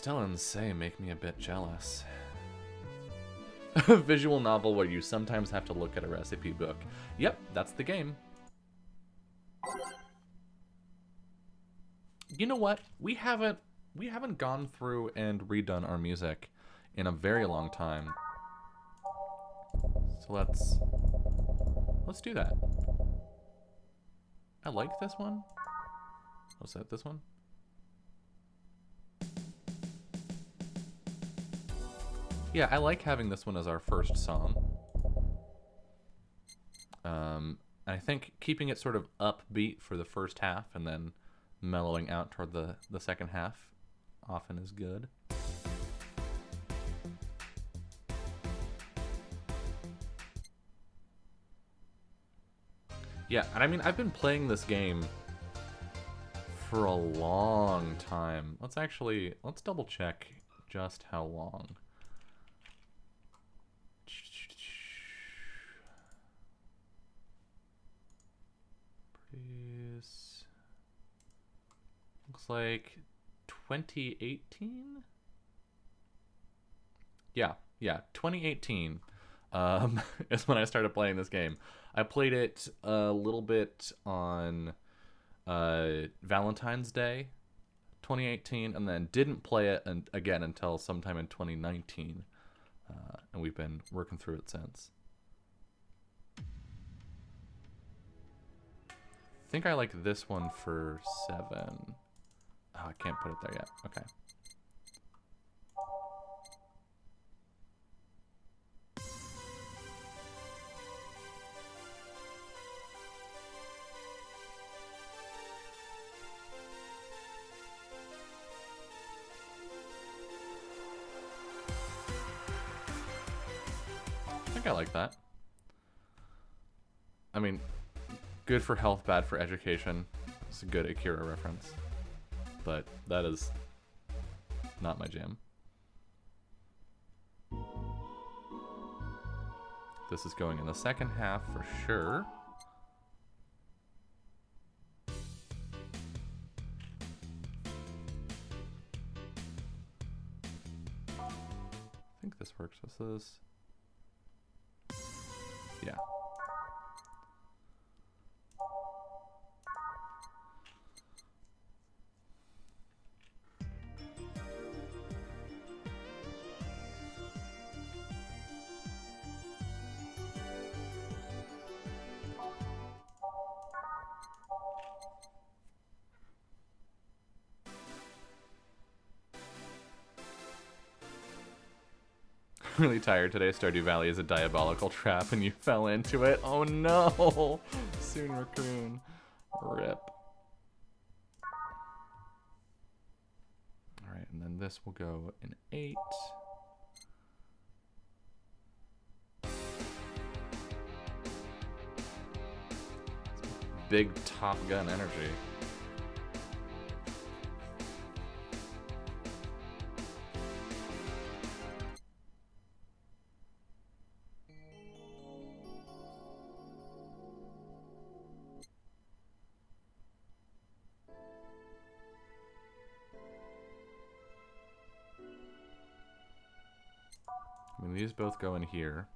Stella and Say make me a bit jealous. A visual novel where you sometimes have to look at a recipe book. Yep, that's the game. You know what? We haven't gone through and redone our music in a very long time. So let's do that. I like this one. Was that this one? Yeah, I like having this one as our first song. I think keeping it sort of upbeat for the first half and then mellowing out toward the second half often is good. Yeah, and I mean, I've been playing this game for a long time. Let's double check just how long. Looks like 2018? Yeah, 2018 is when I started playing this game. I played it a little bit on Valentine's Day 2018, and then didn't play it again until sometime in 2019. And we've been working through it since. I think I like this one for 7. Oh, I can't put it there yet. Okay. I think I like that. I mean, good for health, bad for education. It's a good Akira reference. But that is not my jam. This is going in the second half for sure. I think this works. This is... yeah. Really tired today. Stardew Valley is a diabolical trap and you fell into it. Oh no! Soon Raccoon. Rip. Alright, and then this will go in 8. Big Top Gun energy. I mean, these both go in here.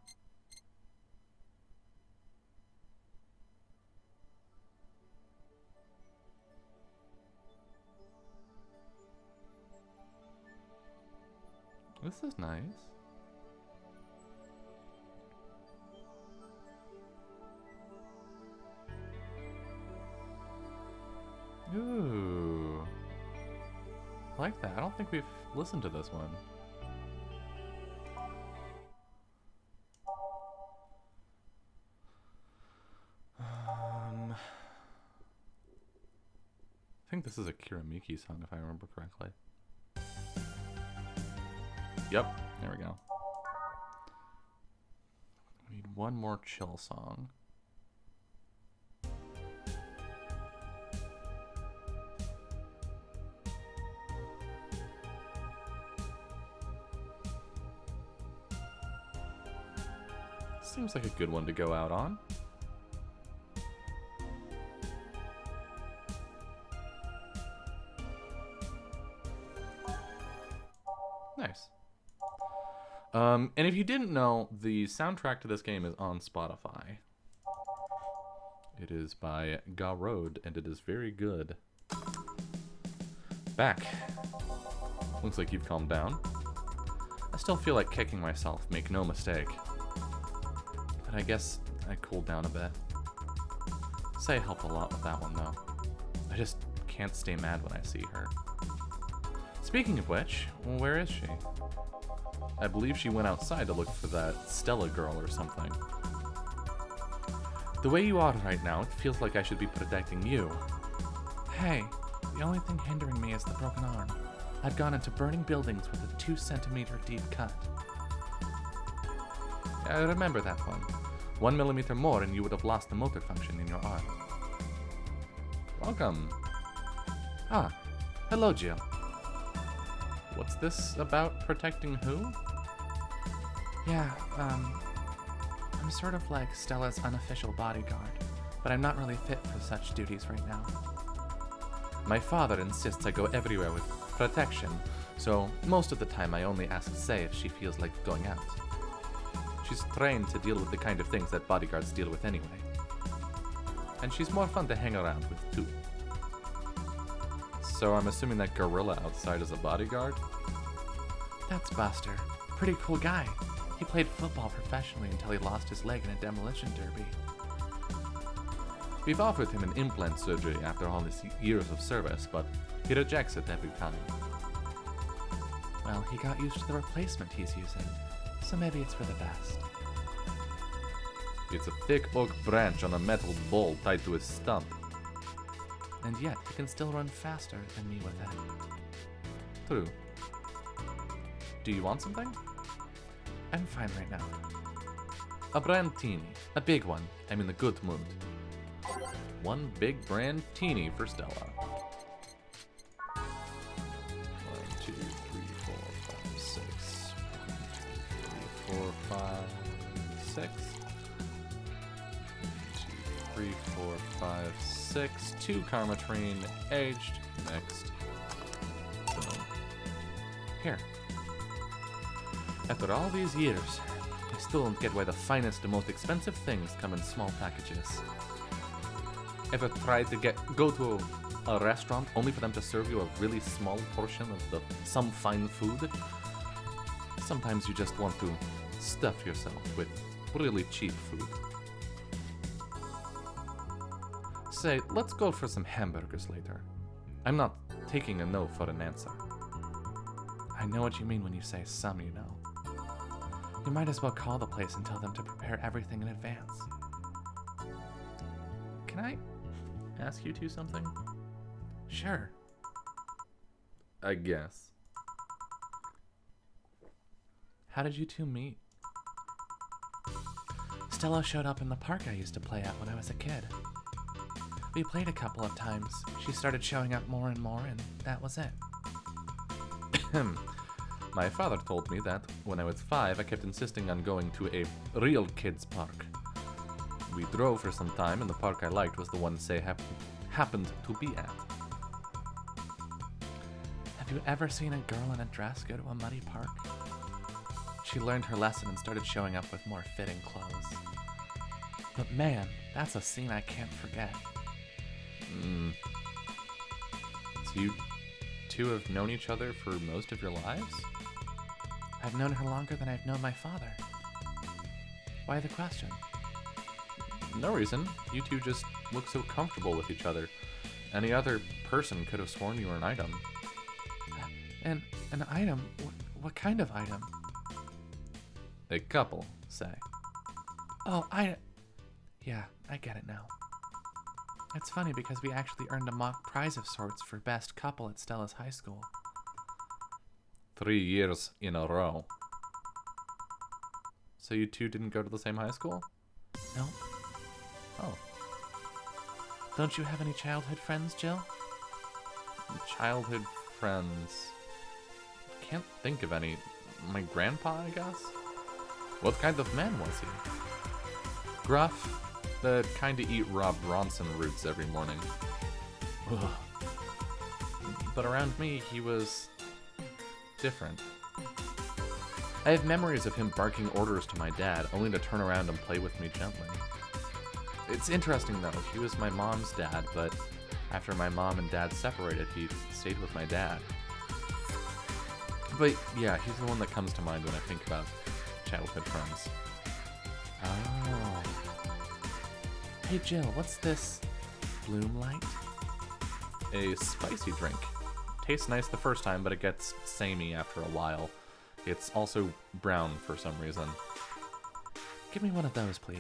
This is nice. Ooh. I like that. I don't think we've listened to this one. I think this is a Kiramiki song, if I remember correctly. Yep, there we go. We need one more chill song. Seems like a good one to go out on. And if you didn't know, the soundtrack to this game is on Spotify. It is by Garode, and it is very good. Back. Looks like you've calmed down. I still feel like kicking myself, make no mistake. But I guess I cooled down a bit. Say helped a lot with that one, though. I just can't stay mad when I see her. Speaking of which, where is she? I believe she went outside to look for that Stella girl or something. The way you are right now, it feels like I should be protecting you. Hey, the only thing hindering me is the broken arm. I've gone into burning buildings with a 2-centimeter deep cut. I remember that one. 1 millimeter more and you would have lost the motor function in your arm. Welcome. Ah, hello, Jill. What's this about protecting who? Yeah, I'm sort of like Stella's unofficial bodyguard, but I'm not really fit for such duties right now. My father insists I go everywhere with protection, so most of the time I only ask Say if she feels like going out. She's trained to deal with the kind of things that bodyguards deal with anyway. And she's more fun to hang around with, too. So I'm assuming that gorilla outside is a bodyguard? That's Buster. Pretty cool guy. He played football professionally until he lost his leg in a demolition derby. We've offered him an implant surgery after all his years of service, but he rejects it every time. Well, he got used to the replacement he's using, so maybe it's for the best. It's a thick oak branch on a metal ball tied to his stump. And yet, he can still run faster than me with it. True. Do you want something? I'm fine right now. A brandtini. A big one. I'm in a good mood. One big brandtini for Stella. 1, 2, 3, 4, 5, 6. 1, 2, 3, 4, 5, 6. 1, 2, 3, 4, 5, 6. 2 Karmatrine, aged, mixed. Boom. Here. After all these years, I still don't get why the finest and most expensive things come in small packages. Ever tried to go to a restaurant only for them to serve you a really small portion of some fine food? Sometimes you just want to stuff yourself with really cheap food. Say, let's go for some hamburgers later. I'm not taking a no for an answer. I know what you mean when you say some, you know. You might as well call the place and tell them to prepare everything in advance. Can I ask you two something? Sure. I guess. How did you two meet? Stella showed up in the park I used to play at when I was a kid. We played a couple of times. She started showing up more and more, and that was it. My father told me that when I was 5, I kept insisting on going to a real kids' park. We drove for some time, and the park I liked was the one Say happened to be at. Have you ever seen a girl in a dress go to a muddy park? She learned her lesson and started showing up with more fitting clothes. But man, that's a scene I can't forget. So you two have known each other for most of your lives? I've known her longer than I've known my father. Why the question? No reason. You two just look so comfortable with each other. Any other person could have sworn you were an item. An item? What kind of item? A couple, Say. Oh, yeah, I get it now. It's funny because we actually earned a mock prize of sorts for best couple at Stella's high school. 3 years in a row. So you two didn't go to the same high school? No. Oh. Don't you have any childhood friends, Jill? Childhood friends... Can't think of any. My grandpa, I guess? What kind of man was he? Gruff. The kind to eat Rob Bronson roots every morning. Ugh. But around me, he was... different. I have memories of him barking orders to my dad, only to turn around and play with me gently. It's interesting though, he was my mom's dad, but after my mom and dad separated, he stayed with my dad. But yeah, he's the one that comes to mind when I think about childhood friends. Oh. Hey Jill, what's this? Bloom Light? A spicy drink. Tastes nice the first time, but it gets samey after a while. It's also brown for some reason. Give me one of those, please.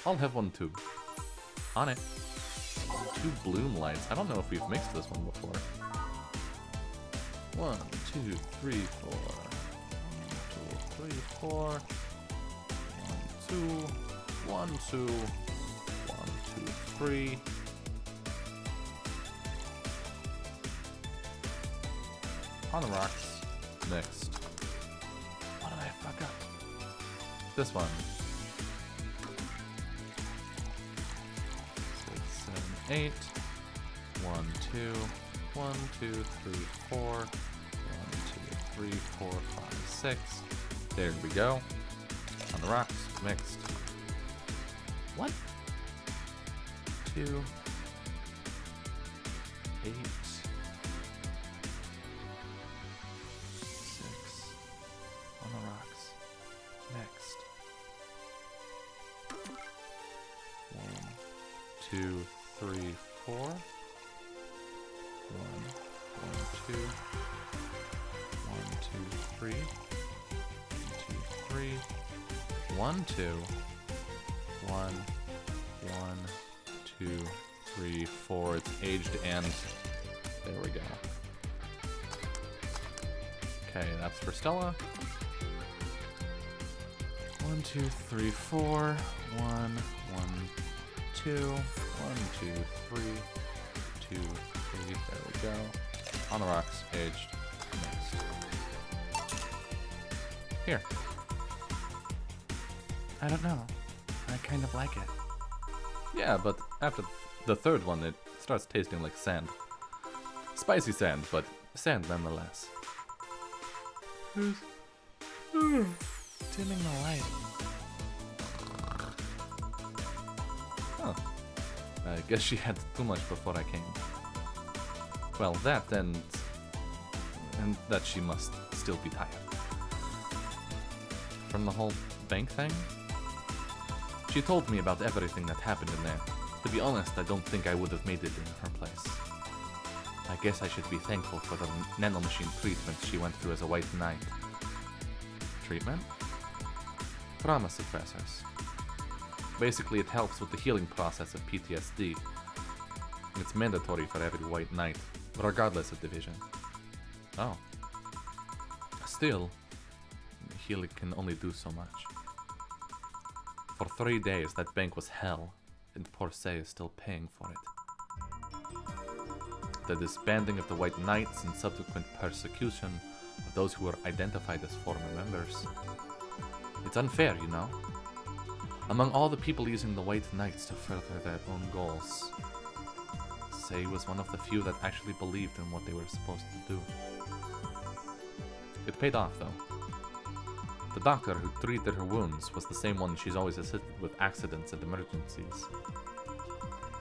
I'll have one too. On it. 2 Bloom Lights. I don't know if we've mixed this one before. 1, 2, 3, 4. 1, 2, 3, 4. 1, 2. 1, 2. 1, 2, 3. On the rocks. Mixed. What did I fuck up? This one. 6, 7, 8. 1, 2. 1, 2, 3, 4. 1, 2, 3, 4, 5, 6. There we go. On the rocks. Mixed. What? 2. 8. 6. On the rocks. Next. 1, 2, 3, 4. 1, 1, 2. 1, 2, 3. 1, 2, 3. 1, 2. 1, 1, 2, 3, 4. It's aged and there we go. Okay, that's for Stella. 1, 2, 3, 4. 1, 1, 2. 1, 2, 3. 2, 3. There we go. On the rocks, aged. Next. Here. I don't know. I kind of like it. Yeah, but after the third one, it starts tasting like sand. Spicy sand, but sand nonetheless. Who's dimming the light? Oh. I guess she had too much before I came. Well, that and that she must still be tired. From the whole bank thing? She told me about everything that happened in there. To be honest, I don't think I would have made it in her place. I guess I should be thankful for the nanomachine treatment she went through as a white knight. Treatment? Trauma suppressors. Basically, it helps with the healing process of PTSD. It's mandatory for every white knight, regardless of division. Oh. Still, healing can only do so much. For 3 days, that bank was hell, and Porsay is still paying for it. The disbanding of the White Knights and subsequent persecution of those who were identified as former members. It's unfair, you know? Among all the people using the White Knights to further their own goals, Say was one of the few that actually believed in what they were supposed to do. It paid off, though. The doctor who treated her wounds was the same one she's always assisted with accidents and emergencies.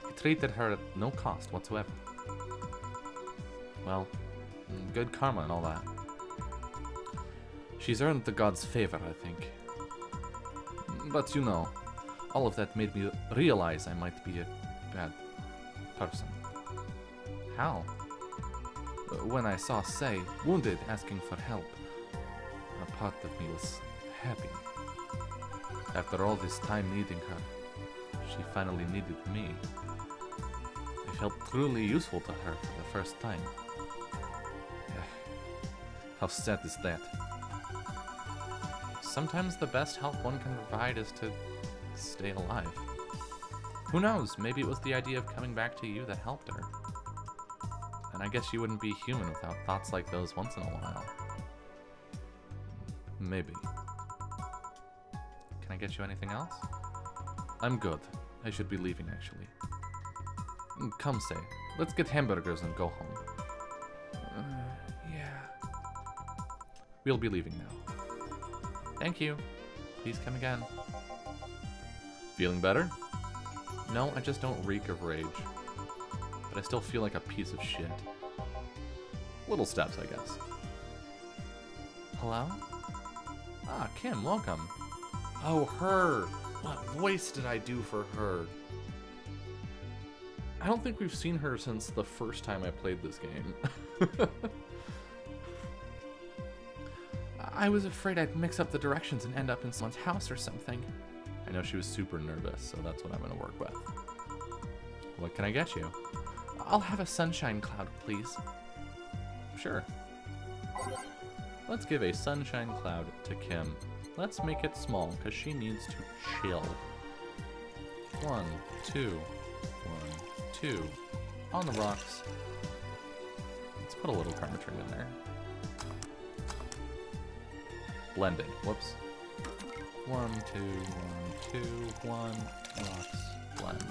He treated her at no cost whatsoever. Well, good karma and all that. She's earned the god's favor, I think. But you know, all of that made me realize I might be a bad person. How? When I saw Say wounded asking for help, a part of me was happy. After all this time needing her, she finally needed me. I felt truly useful to her for the first time. How sad is that? Sometimes the best help one can provide is to stay alive. Who knows, maybe it was the idea of coming back to you that helped her. And I guess you wouldn't be human without thoughts like those once in a while. Maybe. Can I get you anything else? I'm good. I should be leaving, actually. Come, Say. Let's get hamburgers and go home. Yeah. We'll be leaving now. Thank you. Please come again. Feeling better? No, I just don't reek of rage. But I still feel like a piece of shit. Little steps, I guess. Hello? Ah, Kim, welcome. Oh, her. What voice did I do for her? I don't think we've seen her since the first time I played this game. I was afraid I'd mix up the directions and end up in someone's house or something. I know she was super nervous, so that's what I'm going to work with. What can I get you? I'll have a sunshine cloud, please. Sure. Let's give a sunshine cloud to Kim. Let's make it small, because she needs to chill. 1, 2, 1, 2. On the rocks. Let's put a little karma tree in there. Blended. Whoops. 1, 2, 1, 2, 1. Rocks. Blend.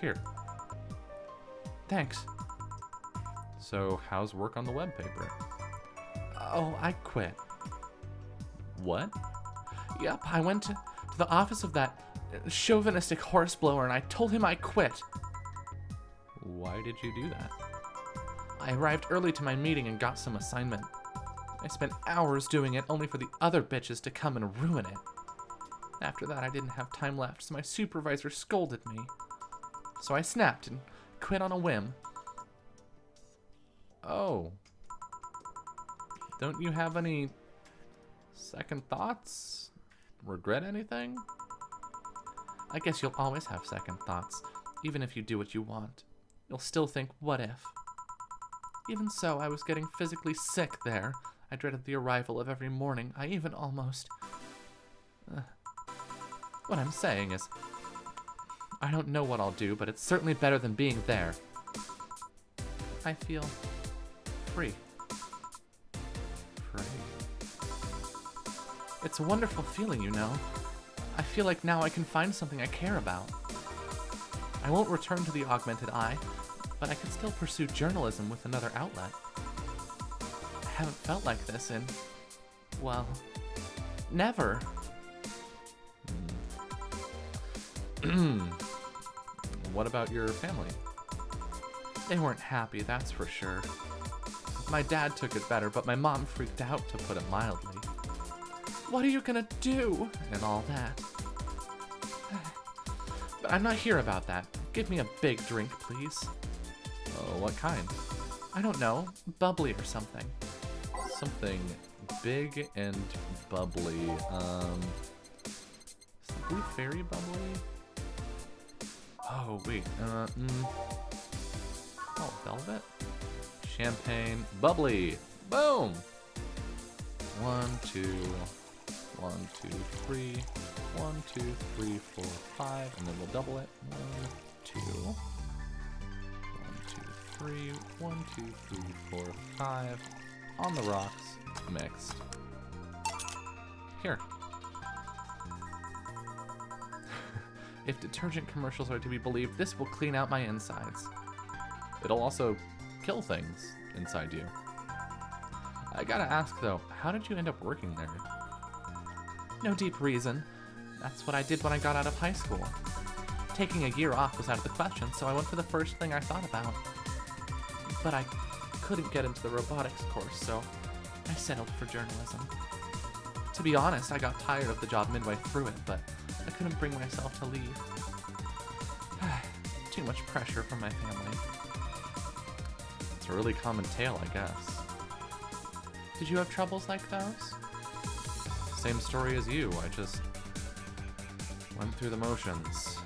Here. Thanks. So, how's work on the web paper? Oh, I quit. What? Yep, I went to the office of that chauvinistic horseblower and I told him I quit. Why did you do that? I arrived early to my meeting and got some assignment. I spent hours doing it only for the other bitches to come and ruin it. After that, I didn't have time left, so my supervisor scolded me. So I snapped and quit on a whim. Oh. Don't you have any second thoughts? Regret anything? I guess you'll always have second thoughts, even if you do what you want. You'll still think, what if? Even so, I was getting physically sick there. I dreaded the arrival of every morning. I even almost... What I'm saying is, I don't know what I'll do, but it's certainly better than being there. I feel free. Free. It's a wonderful feeling, you know. I feel like now I can find something I care about. I won't return to the augmented eye, but I could still pursue journalism with another outlet. I haven't felt like this in, well, never. What about your family? They weren't happy, that's for sure. My dad took it better, but my mom freaked out, to put it mildly. What are you gonna do? And all that. But I'm not here about that. Give me a big drink, please. Oh, what kind? I don't know. Bubbly or something. Something big and bubbly. Is the Blue Fairy bubbly? Oh, wait. Oh, velvet? Champagne. Bubbly. Boom! 1, 2, 1, 2, 3. 1, 2, 3, 4, 5. And then we'll double it. 1, 2. 1, 2, 3. 1, 2, 3, 4, 5. On the rocks. Mixed. Here. If detergent commercials are to be believed, this will clean out my insides. It'll also kill things inside you. I gotta ask though, how did you end up working there? No deep reason. That's what I did when I got out of high school. Taking a year off was out of the question, so I went for the first thing I thought about. But I couldn't get into the robotics course, so I settled for journalism. To be honest, I got tired of the job midway through it, but I couldn't bring myself to leave. Too much pressure from my family. It's a really common tale, I guess. Did you have troubles like those? Same story as you. I just went through the motions.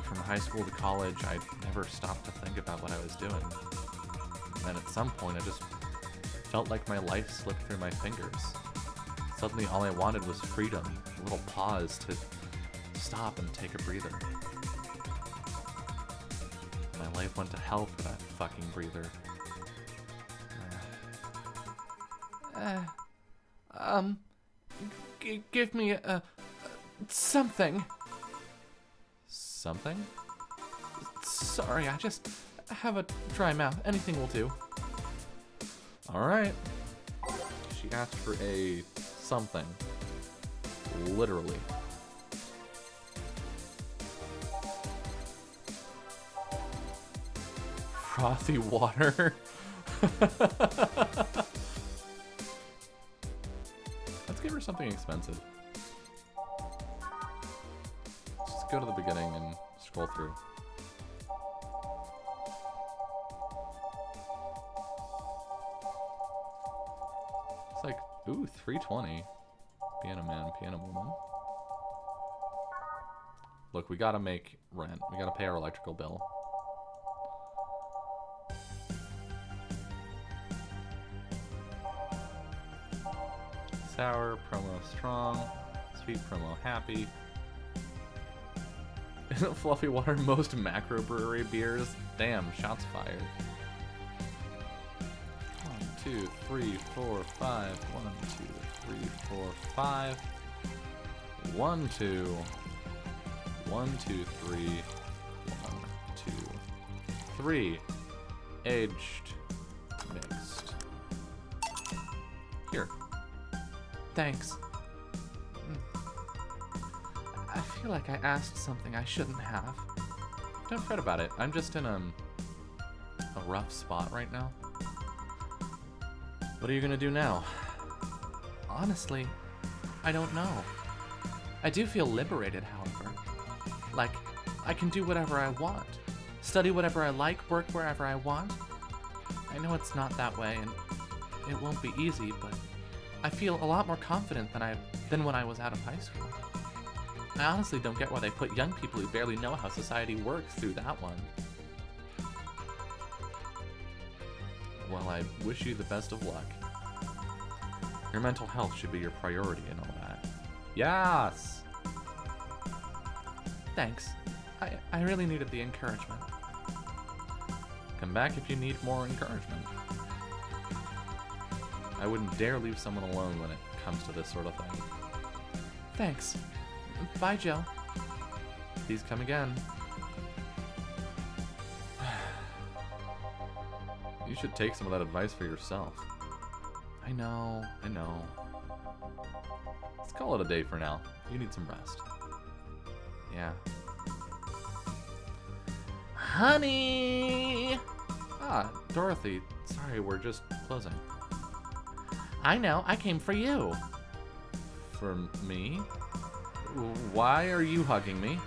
From high school to college, I never stopped to think about what I was doing. And then at some point, I just felt like my life slipped through my fingers. Suddenly, all I wanted was freedom, a little pause to stop and take a breather. My life went to hell for that fucking breather. Give me something. Something? Sorry, I just have a dry mouth. Anything will do. Alright. She asked for a something. Literally. Frothy water. Let's give her something expensive. Let's just go to the beginning and scroll through. It's like, ooh, $320. Piano man, piano woman. Look, we gotta make rent. We gotta pay our electrical bill. Sour, promo strong, sweet promo happy. Fluffy water, most macro brewery beers. Damn, shots fired. 1, 2, 3, 4, 5. 1, 2, 3, 4, 5. 1, 2. 1, 2, 3. 1, 2, 3. Aged. Mixed. Here. Thanks. I feel like I asked something I shouldn't have. Don't fret about it. I'm just in a rough spot right now. What are you gonna do now? Honestly, I don't know. I do feel liberated, however. Like, I can do whatever I want. Study whatever I like, work wherever I want. I know it's not that way, and it won't be easy, but I feel a lot more confident than when I was out of high school. I honestly don't get why they put young people who barely know how society works through that one. Well, I wish you the best of luck. Your mental health should be your priority and all that. Yes! Thanks. I really needed the encouragement. Come back if you need more encouragement. I wouldn't dare leave someone alone when it comes to this sort of thing. Thanks. Bye, Joe. Please come again. You should take some of that advice for yourself. I know. Let's call it a day for now. You need some rest. Yeah. Honey! Ah, Dorothy. Sorry, we're just closing. I know, I came for you. For me? Why are you hugging me?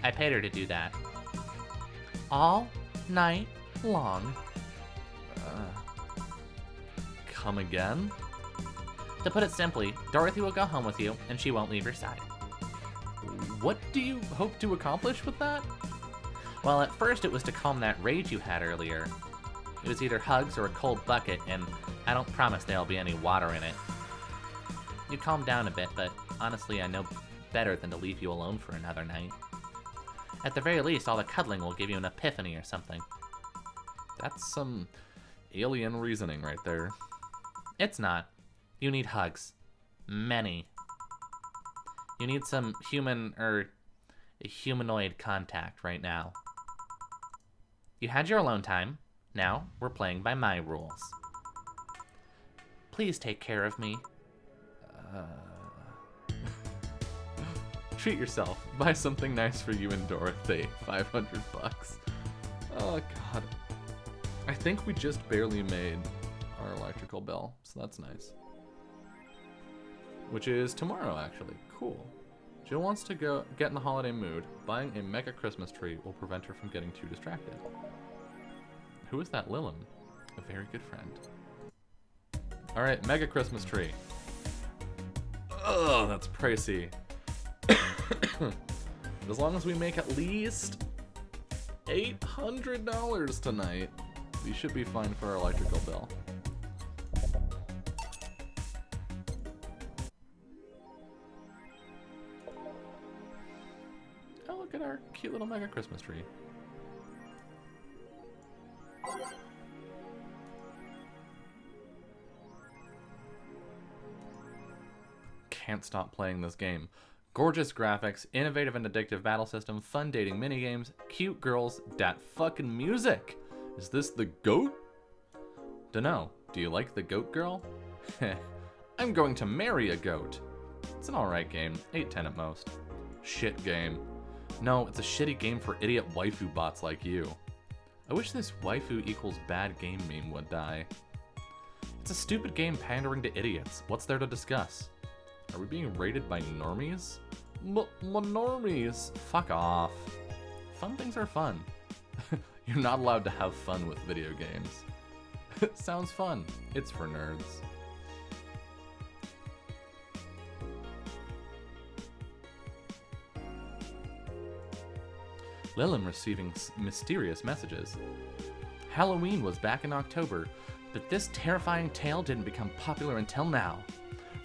I paid her to do that. All night long. Come again? To put it simply, Dorothy will go home with you, and she won't leave your side. What do you hope to accomplish with that? Well, at first it was to calm that rage you had earlier. It was either hugs or a cold bucket, and I don't promise there'll be any water in it. You calmed down a bit, but honestly I know better than to leave you alone for another night. At the very least, all the cuddling will give you an epiphany or something. That's some alien reasoning right there. It's not. You need hugs. Many. You need some humanoid contact right now. You had your alone time. Now, we're playing by my rules. Please take care of me. Treat yourself. Buy something nice for you and Dorothy. $500. Oh, God. I think we just barely made our electrical bill, so that's nice. Which is tomorrow, actually. Cool. Jill wants to get in the holiday mood. Buying a mega Christmas tree will prevent her from getting too distracted. Who is that Lilum? A very good friend. Alright, mega Christmas tree. Ugh, that's pricey. As long as we make at least $800 tonight, we should be fine for our electrical bill. Oh, look at our cute little mega Christmas tree. Can't stop playing this game. Gorgeous graphics, innovative and addictive battle system, fun dating minigames, cute girls, dat fucking music. Is this the GOAT? Dunno. Do you like the goat girl? I'm going to marry a goat. It's an alright game, 8/10 at most. Shit game. No, it's a shitty game for idiot waifu bots like you. I wish this waifu equals bad game meme would die. It's a stupid game pandering to idiots. What's there to discuss? Are we being rated by normies? Normies! Fuck off. Fun things are fun. You're not allowed to have fun with video games. Sounds fun. It's for nerds. Lilim receiving mysterious messages. Halloween was back in October, but this terrifying tale didn't become popular until now.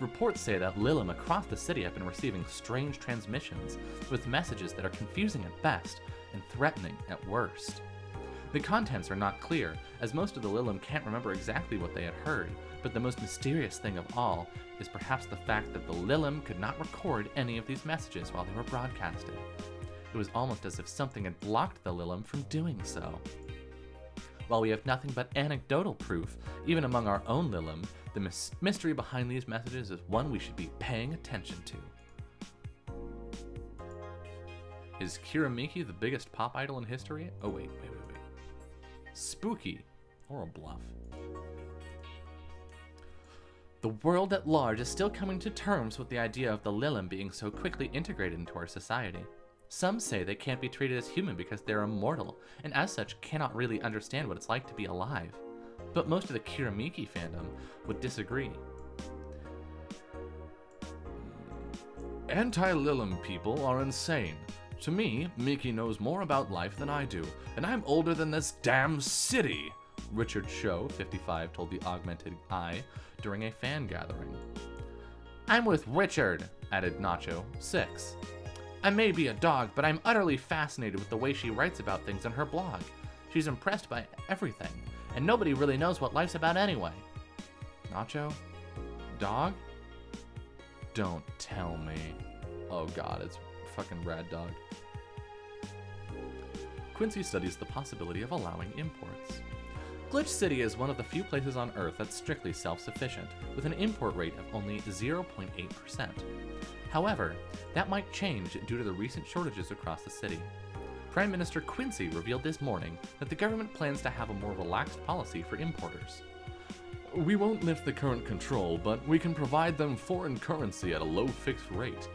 Reports say that Lilim across the city have been receiving strange transmissions with messages that are confusing at best and threatening at worst. The contents are not clear, as most of the Lilim can't remember exactly what they had heard, but the most mysterious thing of all is perhaps the fact that the Lilim could not record any of these messages while they were broadcasted. It was almost as if something had blocked the Lilim from doing so. While we have nothing but anecdotal proof, even among our own Lilim, the mystery behind these messages is one we should be paying attention to. Is Kiramiki the biggest pop idol in history? Oh wait. Spooky, or a bluff. The world at large is still coming to terms with the idea of the Lilim being so quickly integrated into our society. Some say they can't be treated as human because they're immortal, and as such cannot really understand what it's like to be alive. But most of the Kiramiki fandom would disagree. Anti-Lilim people are insane. To me, Miki knows more about life than I do, and I'm older than this damn city, Richard Show, 55, told the Augmented Eye during a fan gathering. I'm with Richard, added Nacho, 6. I may be a dog, but I'm utterly fascinated with the way she writes about things on her blog. She's impressed by everything, and nobody really knows what life's about anyway. Nacho? Dog? Don't tell me. Oh god, it's fucking rad dog. Quincy studies the possibility of allowing imports. Glitch City is one of the few places on Earth that's strictly self-sufficient, with an import rate of only 0.8%. However, that might change due to the recent shortages across the city. Prime Minister Quincy revealed this morning that the government plans to have a more relaxed policy for importers. We won't lift the current control, but we can provide them foreign currency at a low fixed rate.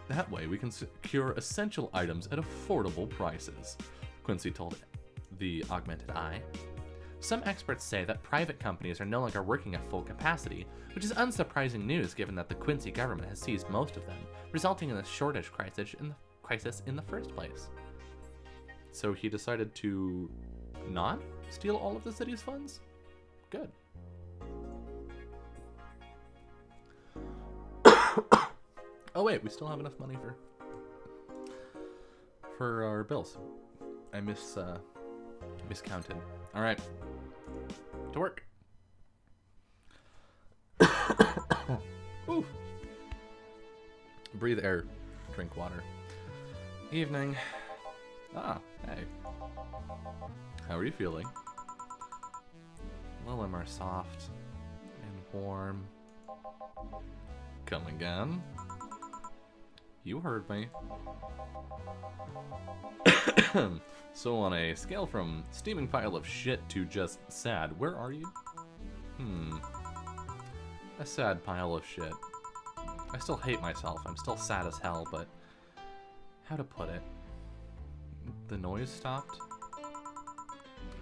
That way we can secure essential items at affordable prices, Quincy told the Augmented Eye. Some experts say that private companies are no longer working at full capacity, which is unsurprising news given that the Quincy government has seized most of them, resulting in a shortage crisis in the first place. So he decided to not steal all of the city's funds? Good. Oh wait, we still have enough money for our bills. I miscounted. All right, to work. Ooh. Breathe air, drink water. Evening. Ah, hey. How are you feeling? Lilim are soft and warm. Come again? You heard me. So on a scale from steaming pile of shit to just sad, where are you? A sad pile of shit. I still hate myself. I'm still sad as hell, but how to put it? The noise stopped?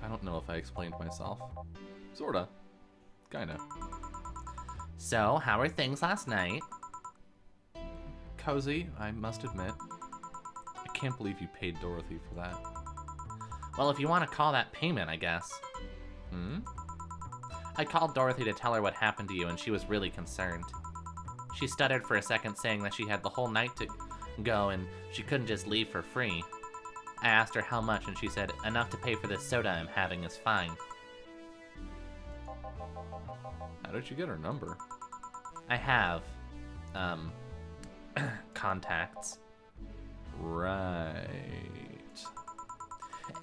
I don't know if I explained myself. Sorta. Kinda. So, how were things last night? Cozy, I must admit. I can't believe you paid Dorothy for that. Well, if you want to call that payment, I guess. I called Dorothy to tell her what happened to you, and she was really concerned. She stuttered for a second, saying that she had the whole night to go, and she couldn't just leave for free. I asked her how much, and she said, enough to pay for this soda I'm having is fine. How did you get her number? I have, contacts. Right.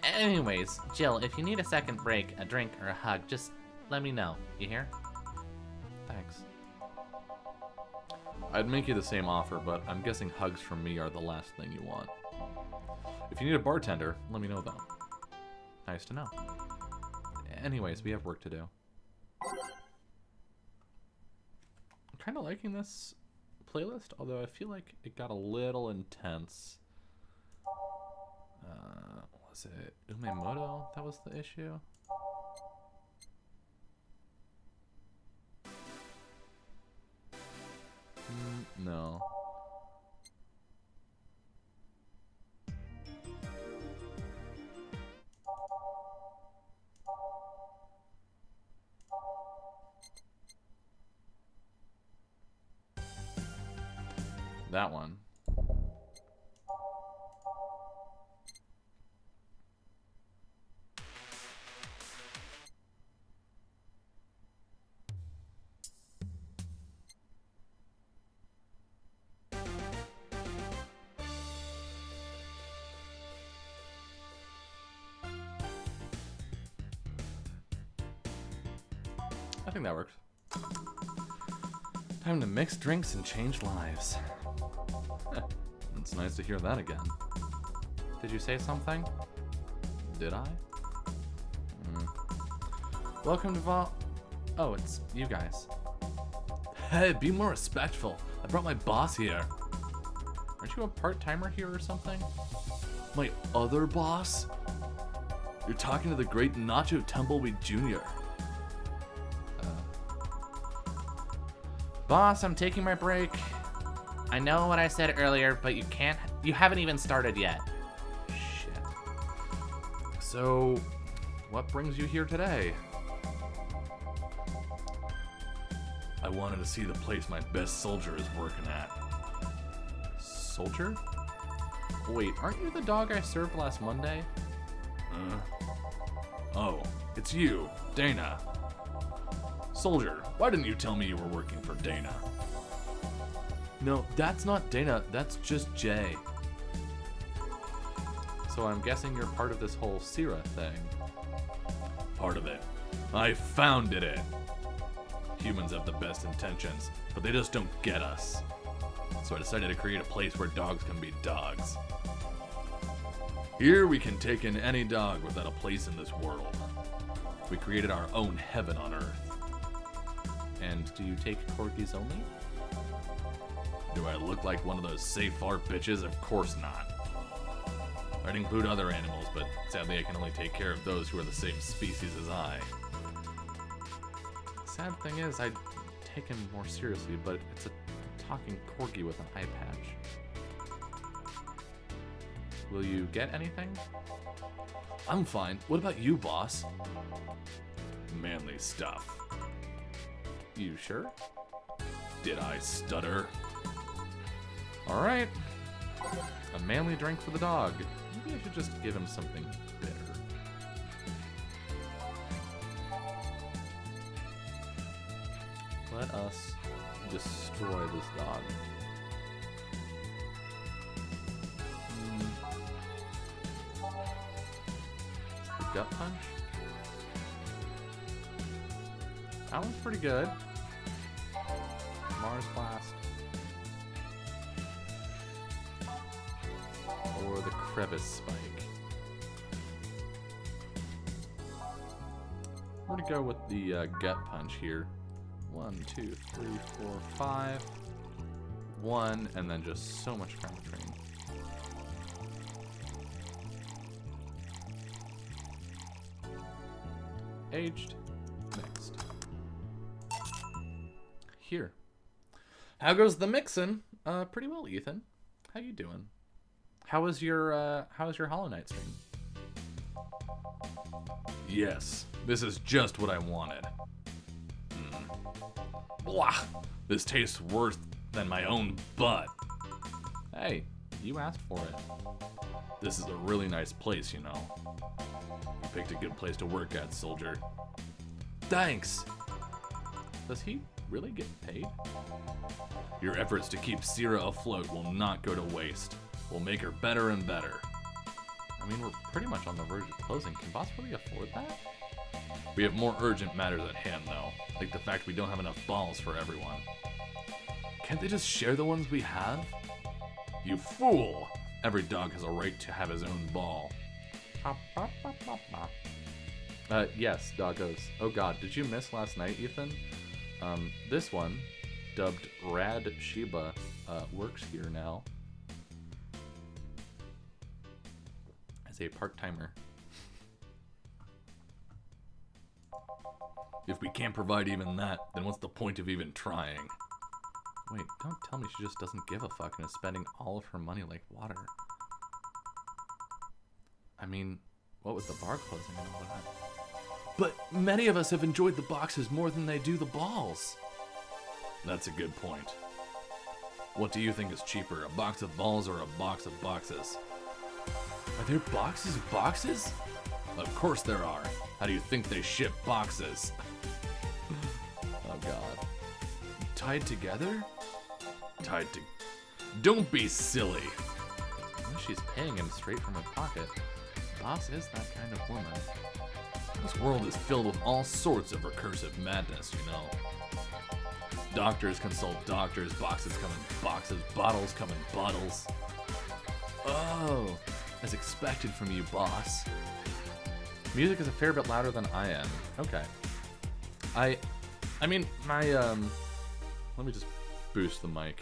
Anyways, Jill, if you need a second break, a drink, or a hug, just let me know. You hear? Thanks. I'd make you the same offer, but I'm guessing hugs from me are the last thing you want. If you need a bartender, let me know though. Nice to know. Anyways, we have work to do. I'm kind of liking this playlist, although I feel like it got a little intense. Was it Umemoto that was the issue? No. That one. I think that works. Time to mix drinks and change lives. It's nice to hear that again. Did you say something? Did I? Welcome to Oh, it's you guys. Hey, be more respectful. I brought my boss here. Aren't you a part-timer here or something? My other boss? You're talking to the great Nacho Tumbleweed Jr. Boss, I'm taking my break. I know what I said earlier, but you haven't even started yet. Shit. So, what brings you here today? I wanted to see the place my best soldier is working at. Soldier? Wait, aren't you the dog I served last Monday? Oh, it's you, Dana. Soldier, why didn't you tell me you were working for Dana? No, that's not Dana, that's just Jay. So I'm guessing you're part of this whole Sira thing. Part of it. I founded it. Humans have the best intentions, but they just don't get us. So I decided to create a place where dogs can be dogs. Here we can take in any dog without a place in this world. We created our own heaven on Earth. And do you take corgis only? Do I look like one of those safe art bitches? Of course not. I'd include other animals, but sadly I can only take care of those who are the same species as I. Sad thing is, I'd take him more seriously, but it's a talking corgi with an eye patch. Will you get anything? I'm fine. What about you, boss? Manly stuff. You sure? Did I stutter? Alright. A manly drink for the dog. Maybe I should just give him something bitter. Let us destroy this dog. The gut punch? That one's pretty good. Mars Blast. Or the Crevice Spike. We're gonna go with the gut punch here. 1, 2, 3, 4, 5. 1, and then just so much Crown Cream. Aged. Mixed. Here. How goes the mixin'? Pretty well, Ethan. How you doing? How was your Hollow Knight stream? Yes, this is just what I wanted. Blah! This tastes worse than my own butt. Hey, you asked for it. This is a really nice place, you know. You picked a good place to work at, soldier. Thanks! Does he really get paid? Your efforts to keep Sira afloat will not go to waste. We'll make her better and better. I mean, we're pretty much on the verge of closing. Can Boss really afford that? We have more urgent matters at hand, though, like the fact we don't have enough balls for everyone. Can't they just share the ones we have? You fool! Every dog has a right to have his own ball. Yes, doggos. Oh god, did you miss last night, Ethan? This one, dubbed Rad Shiba, works here now as a part-timer. If we can't provide even that, then what's the point of even trying? Wait, don't tell me she just doesn't give a fuck and is spending all of her money like water. I mean, what with the bar closing and all that? But many of us have enjoyed the boxes more than they do the balls. That's a good point. What do you think is cheaper, a box of balls or a box of boxes? Are there boxes of boxes? Of course there are. How do you think they ship boxes? Oh god. Tied together? Don't be silly. Unless she's paying him straight from her pocket. Boss is that kind of woman. This world is filled with all sorts of recursive madness, you know. Doctors consult doctors, boxes come in boxes, bottles come in bottles. Oh, as expected from you, boss. Music is a fair bit louder than I am. Okay. I mean, my, let me just boost the mic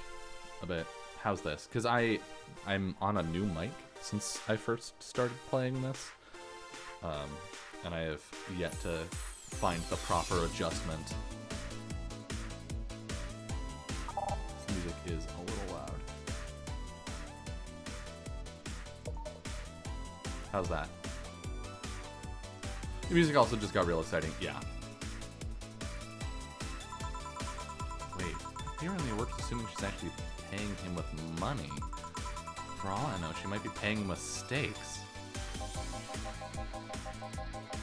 a bit. How's this? Because I'm on a new mic since I first started playing this. And I have yet to find the proper adjustment. This music is a little loud. How's that? The music also just got real exciting. Yeah. Wait, he only works assuming she's actually paying him with money. For all I know, she might be paying him with steaks.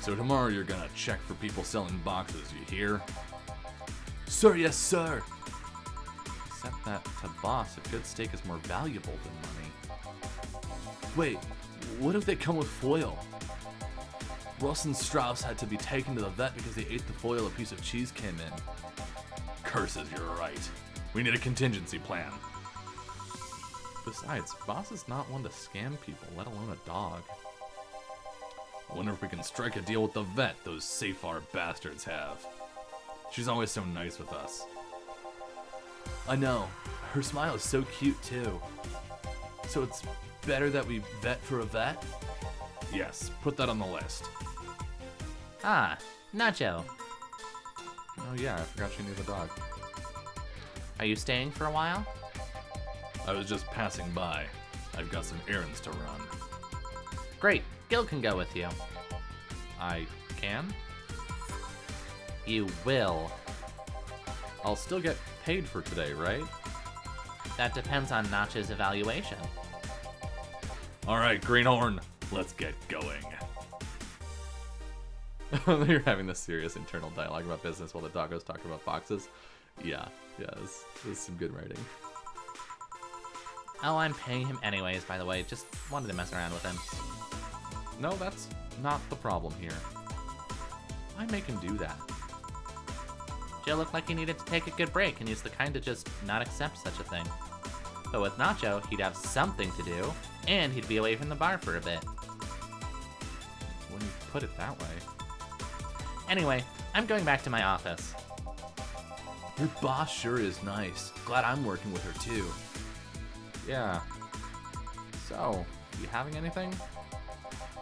So tomorrow you're gonna check for people selling boxes, you hear? Sir, yes sir! Except that, to boss, a good steak is more valuable than money. Wait, what if they come with foil? Russ and Strauss had to be taken to the vet because they ate the foil a piece of cheese came in. Curses, you're right. We need a contingency plan. Besides, Boss is not one to scam people, let alone a dog. I wonder if we can strike a deal with the vet those Safar bastards have. She's always so nice with us. I know. Her smile is so cute, too. So it's better that we vet for a vet? Yes, put that on the list. Ah, Nacho. Oh yeah, I forgot she knew the dog. Are you staying for a while? I was just passing by. I've got some errands to run. Great, Gil can go with you. I can? You will. I'll still get paid for today, right? That depends on Notch's evaluation. Alright, Greenhorn, let's get going. You're having this serious internal dialogue about business while the doggos talk about boxes. Yeah, this is some good writing. Oh, I'm paying him anyways, by the way. Just wanted to mess around with him. No, that's not the problem here. Why make him do that? Joe looked like he needed to take a good break, and he's the kind to just not accept such a thing. But with Nacho, he'd have something to do, and he'd be away from the bar for a bit. When you put it that way. Anyway, I'm going back to my office. Your boss sure is nice. Glad I'm working with her too. Yeah. So, you having anything?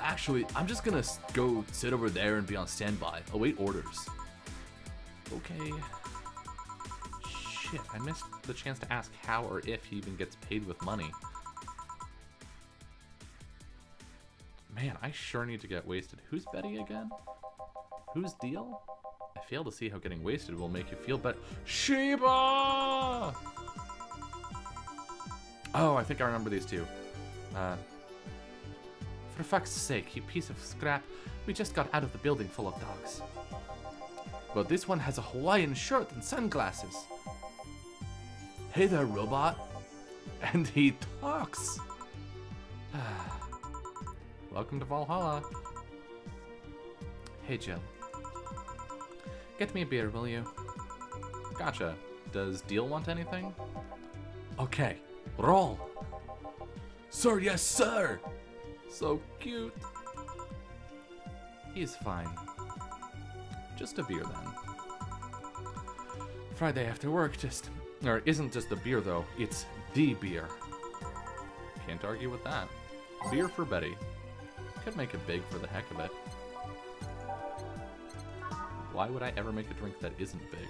Actually, I'm just gonna go sit over there and be on standby. Await orders. Okay. Shit, I missed the chance to ask how or if he even gets paid with money. Man, I sure need to get wasted. Who's Betty again? Whose deal? I fail to see how getting wasted will make you feel better. Sheba! Oh, I think I remember these two. For fuck's sake, you piece of scrap. We just got out of the building full of dogs. But this one has a Hawaiian shirt and sunglasses. Hey there, robot. And he talks. Welcome to Valhalla. Hey, Jill. Get me a beer, will you? Gotcha. Does Deal want anything? Okay, roll. Sir, yes, sir! So cute. He's fine. Just a beer then. Friday after work isn't just a beer though, it's the beer. Can't argue with that. Beer for Betty. Could make it big for the heck of it. Why would I ever make a drink that isn't big?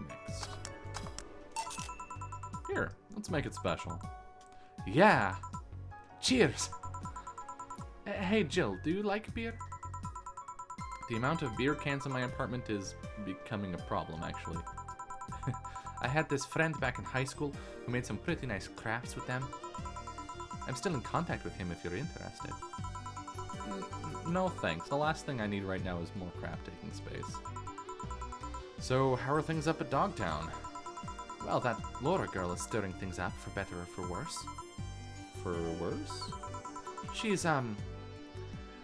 Next. Here, let's make it special. Yeah. Cheers. Hey Jill, do you like beer? The amount of beer cans in my apartment is becoming a problem, actually. I had this friend back in high school who made some pretty nice crafts with them. I'm still in contact with him if you're interested. No thanks. The last thing I need right now is more crap taking space. So, how are things up at Dogtown? Well, that Laura girl is stirring things up, for better or for worse. For worse? She's,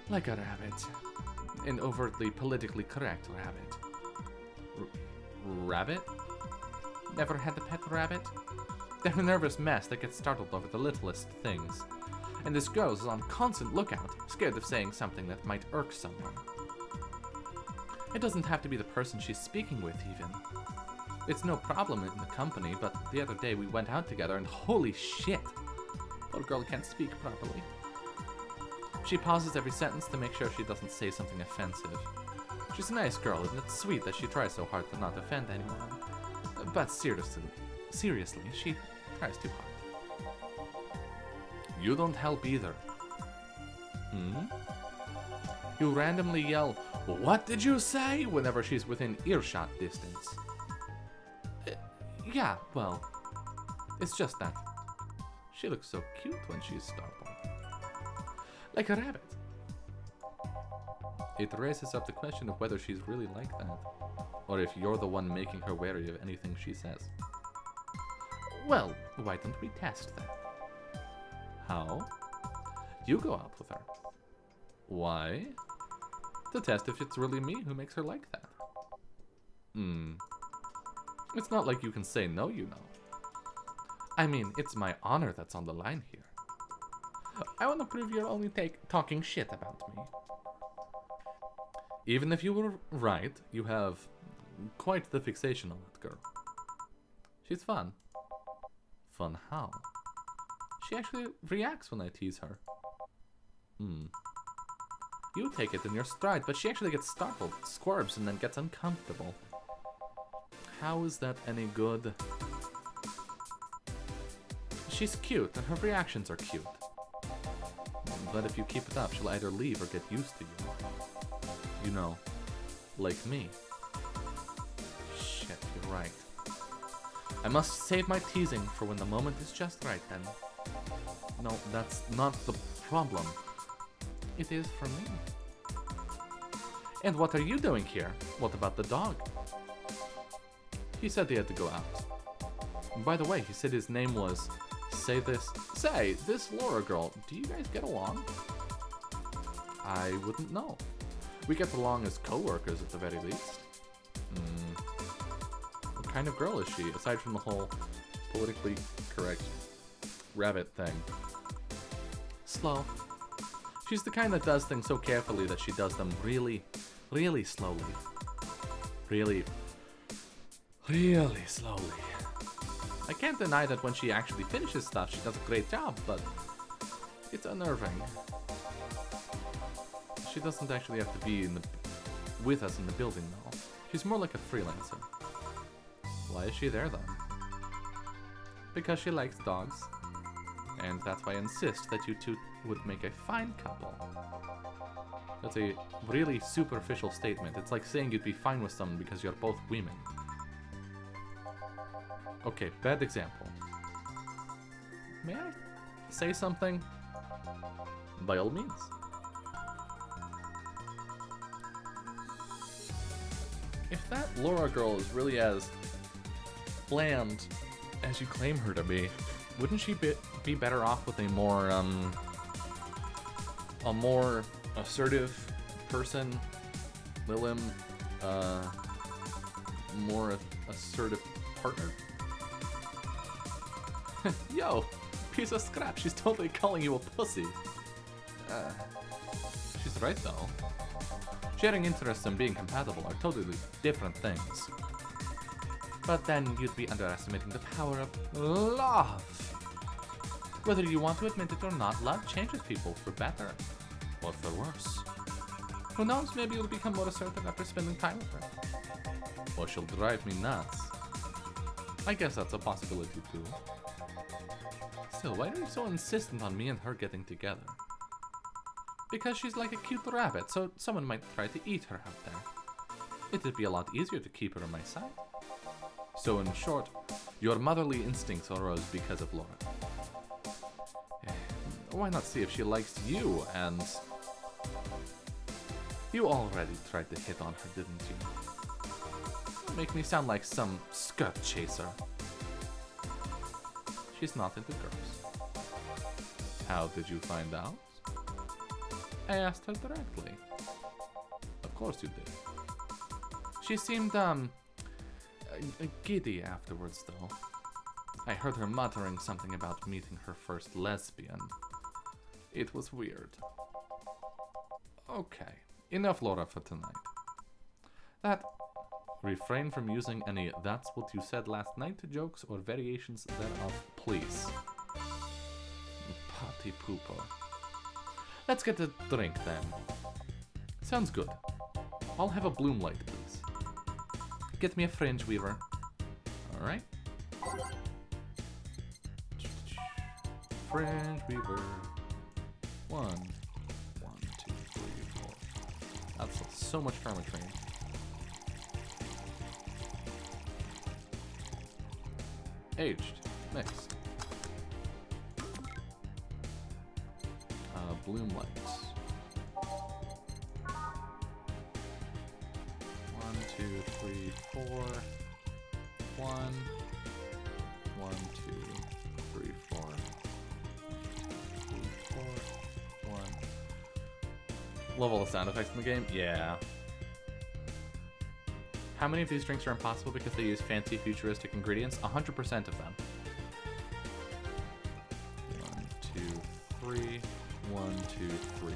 like a rabbit. An overtly politically correct rabbit. Rabbit? Never had a pet rabbit? They're a nervous mess that gets startled over the littlest things. And this girl is on constant lookout, scared of saying something that might irk someone. It doesn't have to be the person she's speaking with, even. It's no problem in the company, but the other day we went out together and holy shit! Poor girl can't speak properly. She pauses every sentence to make sure she doesn't say something offensive. She's a nice girl, and it's sweet that she tries so hard to not offend anyone. But seriously, she tries too hard. You don't help either. You randomly yell, "What did you say?" whenever she's within earshot distance. Yeah, well, it's just that. She looks so cute when she's startled. Like a rabbit. It raises up the question of whether she's really like that, or if you're the one making her wary of anything she says. Well, why don't we test that? How? You go out with her. Why? To test if it's really me who makes her like that. It's not like you can say no, you know. I mean, it's my honor that's on the line here. I want to prove you're only talking shit about me. Even if you were right, you have quite the fixation on that girl. She's fun. Fun how? She actually reacts when I tease her. You take it in your stride, but she actually gets startled, squirms, and then gets uncomfortable. How is that any good? She's cute, and her reactions are cute. But if you keep it up, she'll either leave or get used to you. You know, like me. Shit, you're right. I must save my teasing for when the moment is just right then. No, that's not the problem. It is for me. And what are you doing here? What about the dog? He said he had to go out. By the way, he said his name was... Say, this Laura girl, do you guys get along? I wouldn't know. We get along as co-workers at the very least. What kind of girl is she, aside from the whole politically correct rabbit thing? Slow. She's the kind that does things so carefully that she does them really, really slowly. Really slowly. I can't deny that when she actually finishes stuff, she does a great job, but it's unnerving. She doesn't actually have to be with us in the building, though. She's more like a freelancer. Why is she there, then? Because she likes dogs. And that's why I insist that you two would make a fine couple. That's a really superficial statement. It's like saying you'd be fine with someone because you're both women. Okay, bad example. May I say something? By all means. If that Laura girl is really as bland as you claim her to be, wouldn't she be better off with a more assertive person? Lilim, more assertive partner? Yo, piece of scrap, she's totally calling you a pussy. She's right though. Sharing interests and being compatible are totally different things. But then you'd be underestimating the power of love. Whether you want to admit it or not, love changes people for better or for worse. Who knows, maybe you'll become more assertive after spending time with her. Or she'll drive me nuts. I guess that's a possibility too. Still, why are you so insistent on me and her getting together? Because she's like a cute rabbit, so someone might try to eat her out there. It'd be a lot easier to keep her in my sight. So in short, your motherly instincts arose because of Laura. Why not see if she likes you and... You already tried to hit on her, didn't you? Make me sound like some skirt chaser. She's not into girls. How did you find out? I asked her directly. Of course you did. She seemed, giddy afterwards, though. I heard her muttering something about meeting her first lesbian. It was weird. Okay, enough Laura for tonight. Refrain from using any "that's what you said last night" jokes or variations thereof, please. Potty pooper. Let's get a drink then. Sounds good. I'll have a bloom light, please. Get me a fringe weaver. Alright. Fringe weaver. 1, 2, 3, 4. That's so much permatrain. Aged. Mixed. Bloom lights. 1, 2, 3, 4. 1. 1, 2, 3, 4. 3, 4. 1. Love all the sound effects in the game? Yeah. How many of these drinks are impossible because they use fancy futuristic ingredients? 100% of them. 1, 2, 3. 1, 2, 3.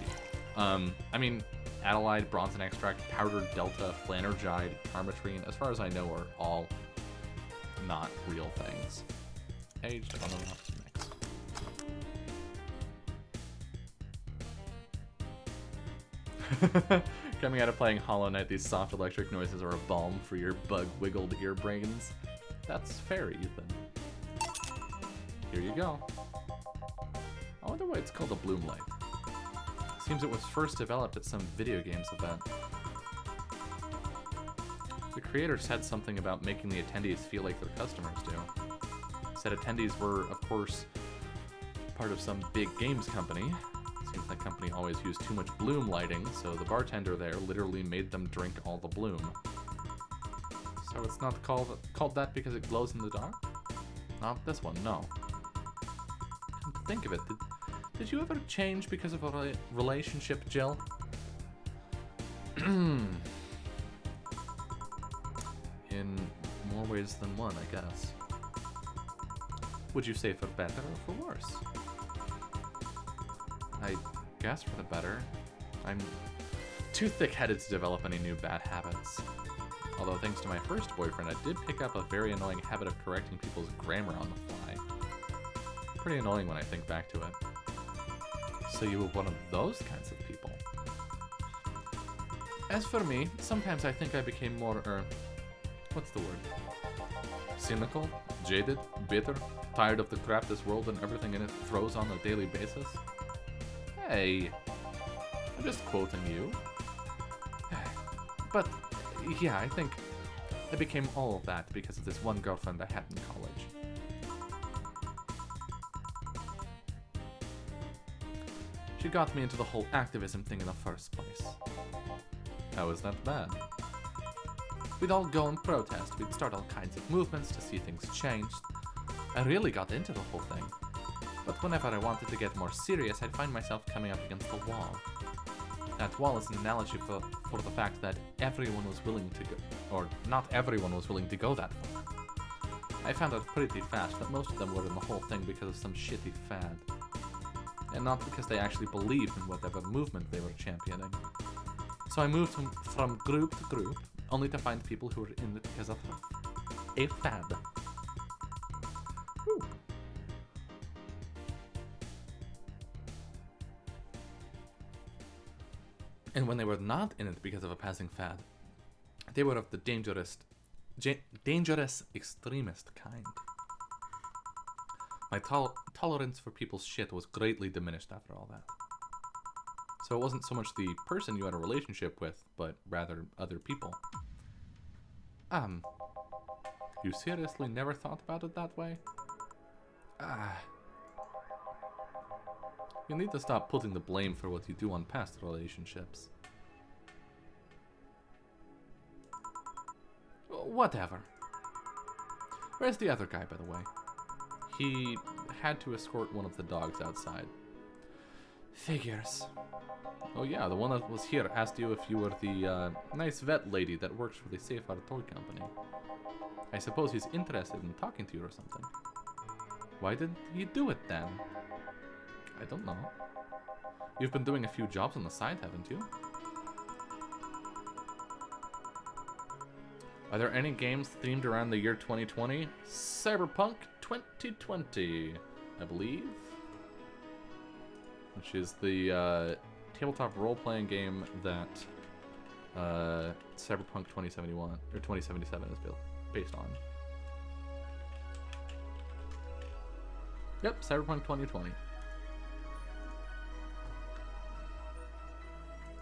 I mean, Adelaide, Bronson Extract, Powdered Delta, Flanergide, Carmatrine, as far as I know, are all not real things. Aged, I don't know how to mix. Coming out of playing Hollow Knight, these soft electric noises are a balm for your bug-wiggled ear brains. That's fair, Ethan. Here you go. I wonder why it's called a bloom light. Seems it was first developed at some video games event. The creator said something about making the attendees feel like their customers do. Said attendees were, of course, part of some big games company. Seems that company always used too much bloom lighting, so the bartender there literally made them drink all the bloom. So it's not called that because it glows in the dark? Not this one, no. Come to think of it, did you ever change because of a relationship, Jill? In more ways than one, I guess. Would you say for better or for worse? I guess for the better. I'm too thick-headed to develop any new bad habits. Although thanks to my first boyfriend, I did pick up a very annoying habit of correcting people's grammar on the fly. Pretty annoying when I think back to it. So you were one of those kinds of people. As for me, sometimes I think I became more, what's the word? Cynical, jaded, bitter, tired of the crap this world and everything in it throws on a daily basis. Hey, I'm just quoting you. But, yeah, I think I became all of that because of this one girlfriend I had in college. She got me into the whole activism thing in the first place. How is that bad? We'd all go and protest. We'd start all kinds of movements to see things changed. I really got into the whole thing. But whenever I wanted to get more serious, I'd find myself coming up against the wall. That wall is an analogy for the fact that everyone was willing to go, or not everyone was willing to go that far. I found out pretty fast that most of them were in the whole thing because of some shitty fad. And not because they actually believed in whatever movement they were championing. So I moved from group to group, only to find people who were in it because of a fad. Whew. And when they were not in it because of a passing fad, they were of the dangerous extremist kind. My tolerance for people's shit was greatly diminished after all that. So it wasn't so much the person you had a relationship with, but rather other people. You seriously never thought about it that way? You need to stop putting the blame for what you do on past relationships. Whatever. Where's the other guy, by the way? He had to escort one of the dogs outside. Figures. Oh yeah, the one that was here asked you if you were the nice vet lady that works for the Safe Art Toy Company. I suppose he's interested in talking to you or something. Why didn't he do it then? I don't know. You've been doing a few jobs on the side, haven't you? Are there any games themed around the year 2020? Cyberpunk 2020, I believe. Which is the tabletop role-playing game that Cyberpunk 2071 or 2077 is based on. Yep, Cyberpunk 2020.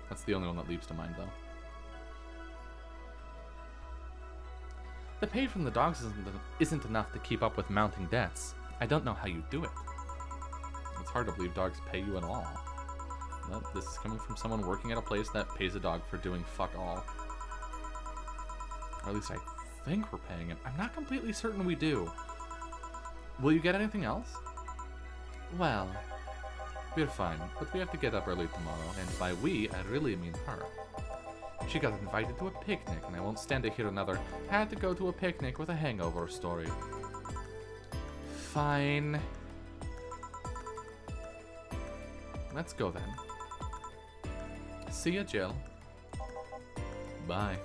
That's the only one that leaps to mind, though. The pay from the dogs isn't enough to keep up with mounting debts. I don't know how you do it. It's hard to believe dogs pay you at all. But this is coming from someone working at a place that pays a dog for doing fuck all. Or at least I think we're paying him. I'm not completely certain we do. Will you get anything else? Well, we're fine, but we have to get up early tomorrow, and by we, I really mean her. She got invited to a picnic, and I won't stand to hear another "had to go to a picnic with a hangover" story. Fine. Let's go then. See ya, Jill. Bye.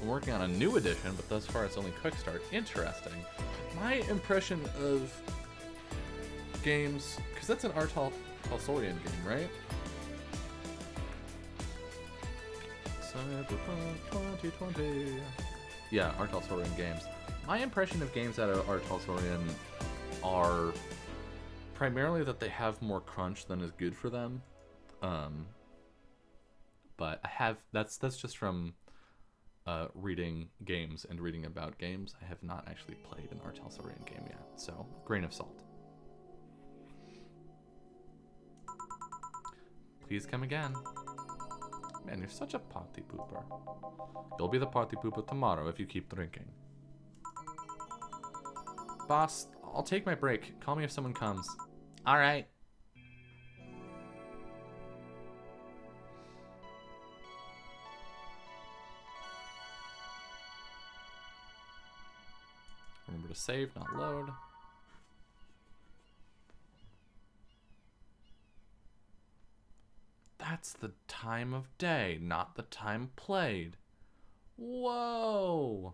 I'm working on a new edition, but thus far it's only quick start. Interesting. My impression of games, because that's an Talsorian game, right? Cyberpunk 2020. Yeah, Talsorian games. My impression of games that are Talsorian are primarily that they have more crunch than is good for them. But that's just from reading games and reading about games. I have not actually played an Talsorian game yet, so grain of salt. Please come again. Man, you're such a party pooper. You'll be the party pooper tomorrow if you keep drinking. Boss, I'll take my break. Call me if someone comes. Alright. Remember to save, not load. That's the time of day, not the time played. Whoa!